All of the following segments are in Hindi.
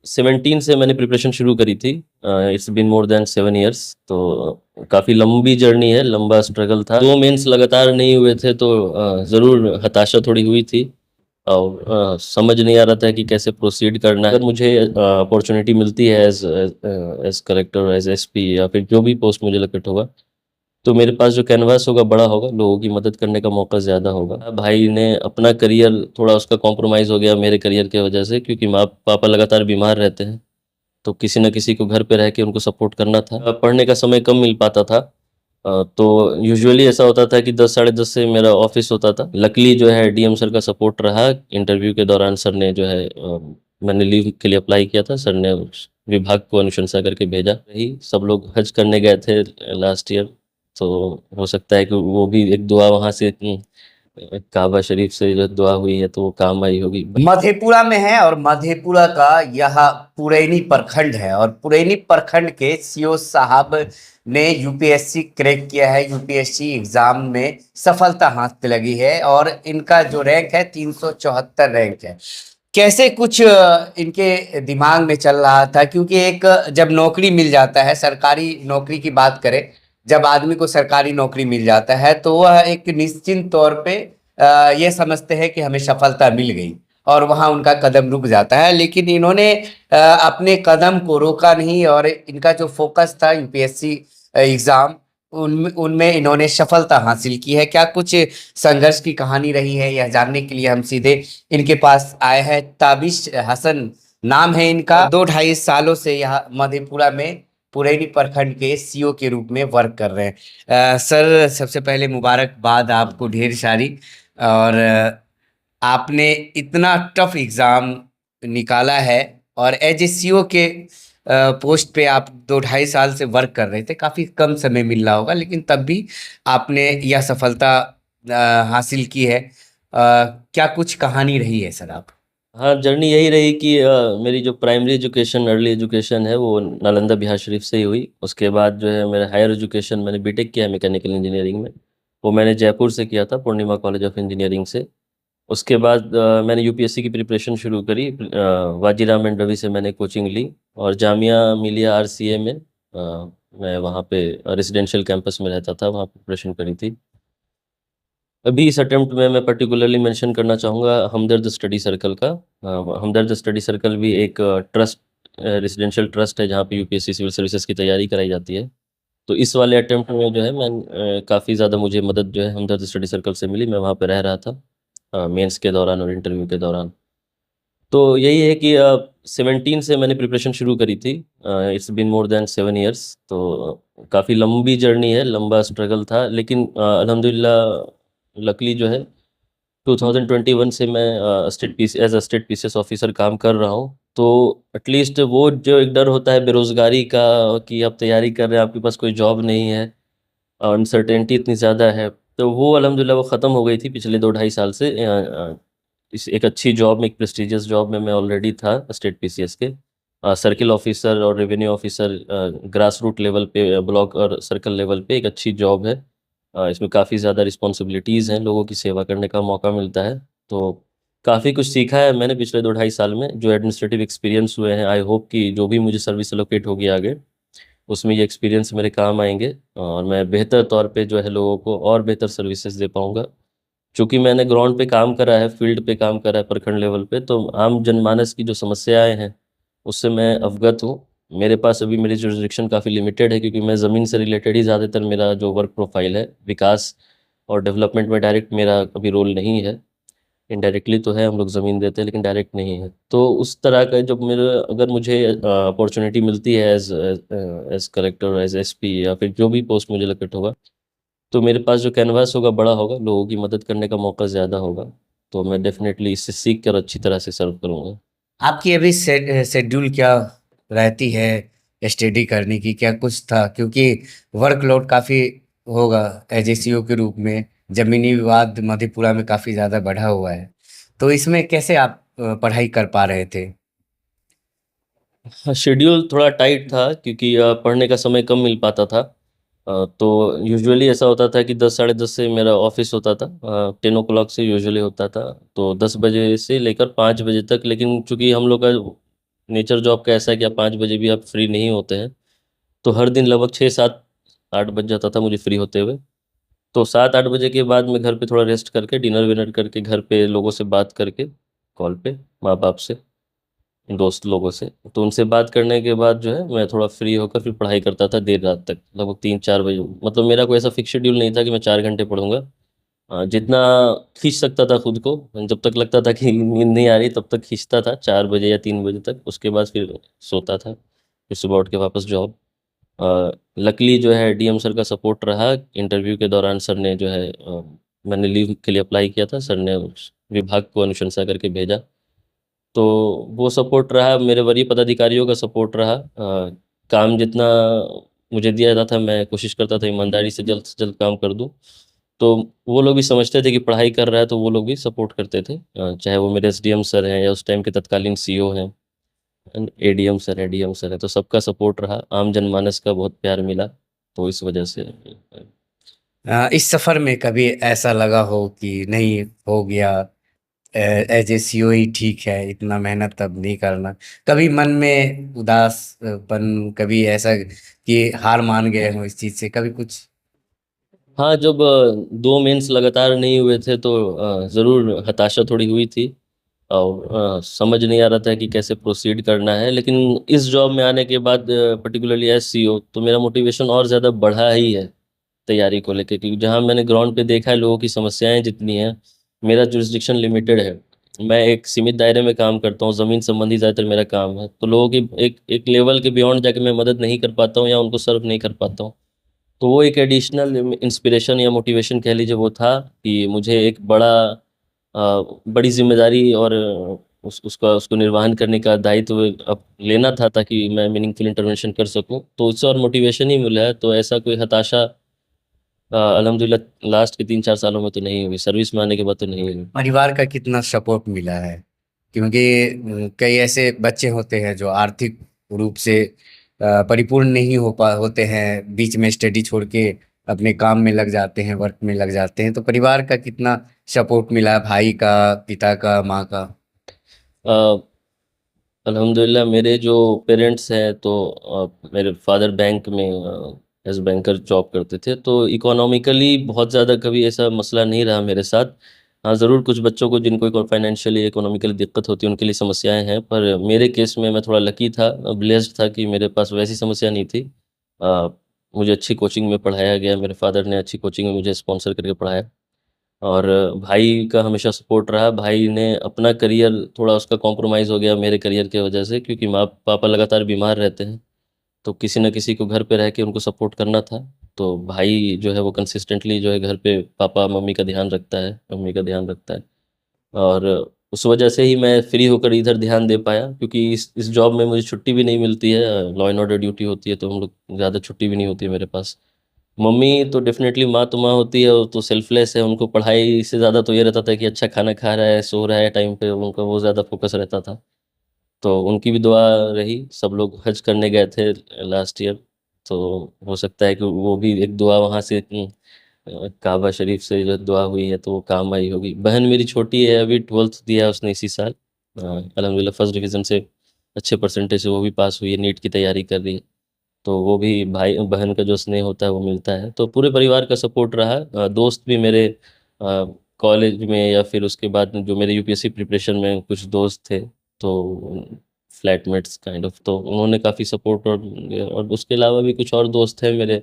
17 से मैंने प्रिपरेशन शुरू करी थी। It's been more than 7 years. तो काफ़ी लंबी जर्नी है, लंबा स्ट्रगल था। 2 मेंस लगातार नहीं हुए थे तो ज़रूर हताशा थोड़ी हुई थी और समझ नहीं आ रहा था कि कैसे प्रोसीड करना है। अगर मुझे अपॉर्चुनिटी मिलती है as as collector, as SP या फिर जो भी पोस्ट मुझे अलॉट होगा, तो मेरे पास जो कैनवास होगा बड़ा होगा, लोगों की मदद करने का मौका ज़्यादा होगा। भाई ने अपना करियर थोड़ा उसका कॉम्प्रोमाइज़ हो गया मेरे करियर की वजह से, क्योंकि माँ पापा लगातार बीमार रहते हैं, तो किसी न किसी को घर पे रह के उनको सपोर्ट करना था। पढ़ने का समय कम मिल पाता था। तो यूजुअली ऐसा होता था कि 10 साढ़े 10 से मेरा ऑफ़िस होता था। लकीली जो है डीएम सर का सपोर्ट रहा। इंटरव्यू के दौरान सर ने जो है मैंने लीव के लिए अप्लाई किया था, सर ने उस विभाग को अनुशंसा करके भेजा। वही सब लोग हज करने गए थे लास्ट ईयर, तो हो सकता है कि वो भी एक दुआ वहाँ से काबा शरीफ से जो दुआ हुई है तो वो काम आई होगी। मधेपुरा में है और मधेपुरा का यह पुरैनी प्रखंड है और पुरैनी प्रखंड के सीओ साहब ने यूपीएससी क्रैक किया है। यूपीएससी एग्जाम में सफलता हाथ लगी है और इनका जो रैंक है 374 रैंक है। कैसे कुछ इनके दिमाग में चल रहा था, क्योंकि एक जब नौकरी मिल जाता है, सरकारी नौकरी की बात करें, जब आदमी को सरकारी नौकरी मिल जाता है तो वह एक निश्चिंत तौर पे ये समझते हैं कि हमें सफलता मिल गई और वहाँ उनका कदम रुक जाता है। लेकिन इन्होंने अपने कदम को रोका नहीं और इनका जो फोकस था यूपीएससी एग्जाम, उनमें उनमें इन्होंने सफलता हासिल की है। क्या कुछ संघर्ष की कहानी रही है, यह जानने के लिए हम सीधे इनके पास आए हैं। ताबिश हसन नाम है इनका। 2 ढाई सालों से यह मधेपुरा में पुरैनी प्रखंड के सीओ के रूप में वर्क कर रहे हैं। सर, सबसे पहले मुबारकबाद आपको ढेर सारी। और आपने इतना टफ एग्ज़ाम निकाला है और एज ए सीओ के पोस्ट पे आप 2 ढाई साल से वर्क कर रहे थे। काफ़ी कम समय मिल रहा होगा, लेकिन तब भी आपने यह सफलता हासिल की है। क्या कुछ कहानी रही है सर आप? हाँ, जर्नी यही रही कि मेरी जो प्राइमरी एजुकेशन, अर्ली एजुकेशन है वो नालंदा बिहार शरीफ से ही हुई। उसके बाद जो है मेरा हायर एजुकेशन, मैंने बीटेक किया है मैकेनिकल इंजीनियरिंग में, वो मैंने जयपुर से किया था, पूर्णिमा कॉलेज ऑफ इंजीनियरिंग से। उसके बाद मैंने यूपीएससी की प्रिपरेशन शुरू करी। वाजीराम एंड रवि से मैंने कोचिंग ली और जामिया मिलिया आरसीए में मैं वहाँ पे रेजिडेंशियल कैंपस में रहता था, वहाँ प्रिपरेशन करी थी। अभी इस अटेम्प्ट में मैं पर्टिकुलरली मेंशन करना चाहूँगा हमदर्द स्टडी सर्कल का। हमदर्द स्टडी सर्कल भी एक ट्रस्ट, रेजिडेंशियल ट्रस्ट है जहाँ पे यूपीएससी सिविल सर्विसेज की तैयारी कराई जाती है। तो इस वाले अटेम्प्ट में जो है मैं काफ़ी ज़्यादा मुझे मदद जो है हमदर्द स्टडी सर्कल से मिली। मैं वहाँ पे रह रहा था मेंस के दौरान और इंटरव्यू के दौरान। तो यही है कि 17 से मैंने प्रिपरेशन शुरू करी थी। It's been more than 7 years. तो काफ़ी लंबी जर्नी है, लंबा स्ट्रगल था, लेकिन अल्हम्दुलिल्लाह लकली जो है 2021 से मैं state P as a state PCS officer काम कर रहा हूँ। तो एटलीस्ट वो जो एक डर होता है बेरोज़गारी का कि आप तैयारी कर रहे हैं, आपके पास कोई जॉब नहीं है, अनसर्टेनिटी इतनी ज़्यादा है, तो वो अल्हम्दुलिल्लाह वो ख़त्म हो गई थी पिछले 2 ढाई साल से। इस एक अच्छी जॉब में, एक प्रेस्टिजियस जॉब में मैं ऑलरेडी था स्टेट पीसीएस के। सर्किल ऑफिसर और revenue officer, grass root level पे, ब्लॉक और सर्कल लेवल पे एक अच्छी जॉब है। इसमें काफ़ी ज़्यादा रिस्पॉन्सिबिलिटीज़ हैं, लोगों की सेवा करने का मौका मिलता है। तो काफ़ी कुछ सीखा है मैंने पिछले 2 ढाई साल में, जो एडमिनिस्ट्रेटिव एक्सपीरियंस हुए हैं। आई होप कि जो भी मुझे सर्विस एलोकेट होगी आगे, उसमें ये एक्सपीरियंस मेरे काम आएँगे और मैं बेहतर तौर पे जो है लोगों को और बेहतर सर्विसेज़ दे पाऊँगा। चूँकि मैंने ग्राउंड पे काम करा है, फील्ड पे काम करा है, प्रखंड लेवल पे, तो आम जनमानस की जो समस्याएँ हैं, उससे मैं अवगत हूँ। मेरे पास अभी मेरी जुरिसडिक्शन काफ़ी लिमिटेड है, क्योंकि मैं ज़मीन से रिलेटेड ही ज़्यादातर मेरा जो वर्क प्रोफ़ाइल है, विकास और डेवलपमेंट में डायरेक्ट मेरा अभी रोल नहीं है। इनडायरेक्टली तो है, हम लोग ज़मीन देते हैं, लेकिन डायरेक्ट नहीं है। तो उस तरह का जब मेरा, अगर मुझे अपॉर्च्युनिटी मिलती है एज़ कलेक्टर, एज़ एसपी या फिर जो भी पोस्ट मुझे अलॉट होगा, तो मेरे पास जो कैनवास होगा बड़ा होगा, लोगों की मदद करने का मौका ज़्यादा होगा, तो मैं डेफ़िनेटली इससे सीख कर अच्छी तरह से सर्व करूँगा। आपकी अभी शेड्यूल क्या रहती है स्टडी करने की? क्या कुछ था, क्योंकि वर्कलोड काफ़ी होगा एज ए सीओ के रूप में। ज़मीनी विवाद मधेपुरा में काफ़ी ज़्यादा बढ़ा हुआ है, तो इसमें कैसे आप पढ़ाई कर पा रहे थे? हाँ, शेड्यूल थोड़ा टाइट था, क्योंकि पढ़ने का समय कम मिल पाता था। तो यूजुअली ऐसा होता था कि 10 साढ़े 10 से मेरा ऑफ़िस होता था, 10 ओ क्लॉक से यूजुअली होता था, तो 10 बजे से लेकर 5 बजे तक। लेकिन चूँकि हम लोग का नेचर जॉब का ऐसा है कि आप 5 बजे भी आप फ्री नहीं होते हैं। तो हर दिन लगभग 6 7 8 बज जाता था मुझे फ्री होते हुए। तो 7 8 बजे के बाद मैं घर पे थोड़ा रेस्ट करके डिनर विनर करके घर पे लोगों से बात करके, कॉल पे, माँ बाप से, दोस्त लोगों से, तो उनसे बात करने के बाद जो है मैं थोड़ा फ्री होकर फिर पढ़ाई करता था देर रात तक, लगभग 3 4 बजे। मतलब मेरा कोई ऐसा फिक्स शेड्यूल नहीं था कि मैं 4 घंटे पढ़ूंगा। जितना खींच सकता था खुद को, जब तक लगता था कि नींद नहीं आ रही तब तक खींचता था, 4 बजे या 3 बजे तक। उसके बाद फिर सोता था, फिर सुबह उठ के वापस जॉब। लकली जो है डीएम सर का सपोर्ट रहा। इंटरव्यू के दौरान सर ने जो है मैंने लीव के लिए अप्लाई किया था, सर ने उस विभाग को अनुशंसा करके भेजा। तो वो सपोर्ट रहा, मेरे वरीय पदाधिकारियों का सपोर्ट रहा। काम जितना मुझे दिया जाता था मैं कोशिश करता था ईमानदारी से जल्द काम कर दूं। तो वो लोग भी समझते थे कि पढ़ाई कर रहा है, तो वो लोग भी सपोर्ट करते थे। चाहे वो मेरे एसडीएम सर हैं या उस टाइम के तत्कालीन सीईओ हैं, एडीएम सर है, डीएम सर है, तो सबका सपोर्ट रहा, आम जनमानस का बहुत प्यार मिला। तो इस वजह से इस सफर में कभी ऐसा लगा हो कि नहीं हो गया, एज ए सीओ ही ठीक है, इतना मेहनत अब नहीं करना? कभी मन में उदासपन, कभी ऐसा कि हार मान गए हो इस चीज से, कभी कुछ? हाँ, जब 2 मेंस लगातार नहीं हुए थे तो ज़रूर हताशा थोड़ी हुई थी। और समझ नहीं आ रहा था कि कैसे प्रोसीड करना है। लेकिन इस जॉब में आने के बाद, पर्टिकुलरली एज सीईओ, तो मेरा मोटिवेशन और ज़्यादा बढ़ा ही है तैयारी को लेकर, क्योंकि जहाँ मैंने ग्राउंड पे देखा है लोगों की समस्याएं जितनी हैं, मेरा जुरिस्डिक्शन लिमिटेड है। मैं एक सीमित दायरे में काम करता हूँ, ज़मीन संबंधी ज़्यादातर मेरा काम है, तो लोगों की एक एक लेवल के बियॉन्ड जाके मैं मदद नहीं कर पाता हूँ या उनको सर्व नहीं कर पाता हूँ। तो वो एक एडिशनल इंस्पिरेशन या मोटिवेशन कह लीजिए वो था कि मुझे एक बड़ी जिम्मेदारी और उसको निर्वहन करने का दायित्व अब लेना था, ताकि मैं मीनिंगफुल इंटरवेंशन कर सकूं। तो उससे और मोटिवेशन ही मिला है। तो ऐसा कोई हताशा अल्हम्दुलिल्लाह लास्ट के 3 4 सालों में तो नहीं हुई, सर्विस में आने के बाद तो नहीं हुई। परिवार का कितना सपोर्ट मिला है? क्योंकि कई ऐसे बच्चे होते हैं जो आर्थिक रूप से परिपूर्ण नहीं होते हैं, बीच में स्टडी छोड़ के अपने काम में लग जाते हैं, वर्क में लग जाते हैं। तो परिवार का कितना सपोर्ट मिला है, भाई का, पिता का, माँ का? अ, अल्हम्दुलिल्लाह मेरे जो पेरेंट्स हैं, तो मेरे फादर बैंक में एज बैंकर जॉब करते थे, तो इकोनॉमिकली बहुत ज़्यादा कभी ऐसा मसला नहीं रहा मेरे साथ। हाँ, ज़रूर कुछ बच्चों को जिनको फाइनेंशियली इकोनॉमिकली दिक्कत होती है उनके लिए समस्याएं हैं, पर मेरे केस में मैं थोड़ा लकी था, ब्लेस्ड था कि मेरे पास वैसी समस्या नहीं थी। अ, मुझे अच्छी कोचिंग में पढ़ाया गया, मेरे फादर ने अच्छी कोचिंग में मुझे स्पॉन्सर करके पढ़ाया। और भाई का हमेशा सपोर्ट रहा। भाई ने अपना करियर थोड़ा उसका कॉम्प्रोमाइज़ हो गया मेरे करियर की वजह से, क्योंकि माँ पापा लगातार बीमार रहते हैं, तो किसी न किसी को घर पे रह के उनको सपोर्ट करना था। तो भाई जो है वो कंसिस्टेंटली जो है घर पे पापा मम्मी का ध्यान रखता है, मम्मी का ध्यान रखता है। और उस वजह से ही मैं फ्री होकर इधर ध्यान दे पाया, क्योंकि इस जॉब में मुझे छुट्टी भी नहीं मिलती है, लॉ एंड ऑर्डर ड्यूटी होती है, तो हम लोग ज़्यादा छुट्टी भी नहीं होती है मेरे पास। मम्मी तो डेफिनेटली माँ तो माँ होती है, वो तो सेल्फलेस है, उनको पढ़ाई से ज़्यादा तो ये रहता था कि अच्छा खाना खा रहा है, सो रहा है टाइम पे, उनका वो ज़्यादा फोकस रहता था। तो उनकी भी दुआ रही। सब लोग हज करने गए थे लास्ट ईयर, तो हो सकता है कि वो भी एक दुआ वहाँ से, काबा शरीफ से जो दुआ हुई है तो वो काम आई होगी। बहन मेरी छोटी है, अभी 12th दिया है उसने इसी साल। अल्हम्दुलिल्लाह फर्स्ट डिवीज़न से अच्छे परसेंटेज से वो भी पास हुई है, नीट की तैयारी कर रही है। तो वो भी भाई बहन का जो स्नेह होता है वो मिलता है। तो पूरे परिवार का सपोर्ट रहा। दोस्त भी मेरे कॉलेज में या फिर उसके बाद जो मेरे यूपीएससी प्रिपरेशन में कुछ दोस्त थे, तो फ्लैटमेट्स काइंड ऑफ, तो उन्होंने काफ़ी सपोर्ट। और उसके अलावा भी कुछ और दोस्त हैं मेरे,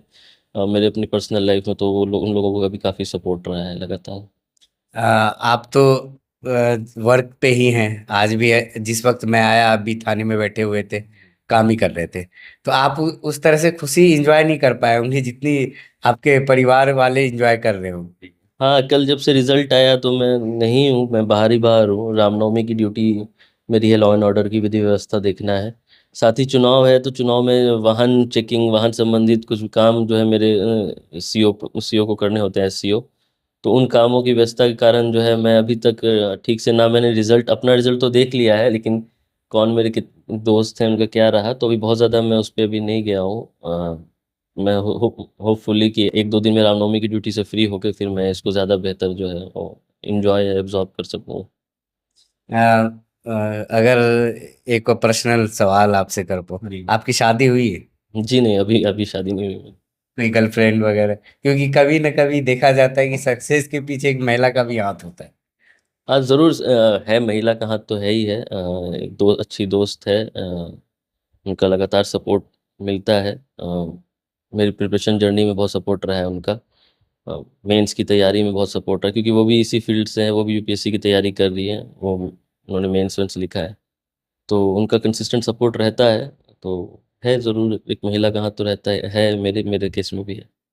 मेरे अपनी पर्सनल लाइफ में, तो उन लोगों का भी काफ़ी सपोर्ट रहा है लगातार। आप तो वर्क पे ही हैं आज भी। जिस वक्त मैं आया आप भी थाने में बैठे हुए थे, काम ही कर रहे थे। तो आप उस तरह से खुशी एंजॉय नहीं कर पाए होंगे जितनी आपके परिवार वाले एंजॉय कर रहे होंगे। हाँ, कल जब से रिजल्ट आया तो मैं नहीं हूँ, मैं बाहर हूँ। रामनवमी की ड्यूटी मेरी है, लॉ एंड ऑर्डर की विधि व्यवस्था देखना है। साथ ही चुनाव है, तो चुनाव में वाहन चेकिंग, वाहन संबंधित कुछ काम जो है मेरे सीओ को करने होते हैं, एससीओ। तो उन कामों की व्यस्तता के कारण जो है मैं अभी तक ठीक से ना, मैंने अपना रिजल्ट तो देख लिया है, लेकिन कौन मेरे दोस्त हैं उनका क्या रहा, तो अभी बहुत ज़्यादा मैं उस पर अभी नहीं गया हूँ। मैं होपफुली कि 1 2 दिन में रामनवमी की ड्यूटी से फ्री होकर फिर मैं इसको ज़्यादा बेहतर जो है इंजॉय एब्जॉर्ब कर सकूँ। अगर एक पर्सनल सवाल आपसे कर पो, जी आपकी शादी हुई है? जी नहीं, अभी अभी शादी नहीं हुई मेरी। कोई गर्लफ्रेंड वगैरह? क्योंकि कभी ना कभी देखा जाता है कि सक्सेस के पीछे एक महिला का भी हाथ होता है। हाँ ज़रूर, है महिला का हाथ तो है ही है। एक दो अच्छी दोस्त है, उनका लगातार सपोर्ट मिलता है। मेरी प्रिपरेशन जर्नी में बहुत सपोर्ट रहा है उनका। मेंस की तैयारी में बहुत सपोर्ट रहा है, क्योंकि वो भी इसी फील्ड से हैं, वो भी यूपीएससी की तैयारी कर रही हैं। वो उन्होंने मेंस वेंस लिखा है, तो उनका कंसिस्टेंट सपोर्ट रहता है। तो है ज़रूर, एक महिला का हाथ तो रहता है मेरे मेरे केस में भी है।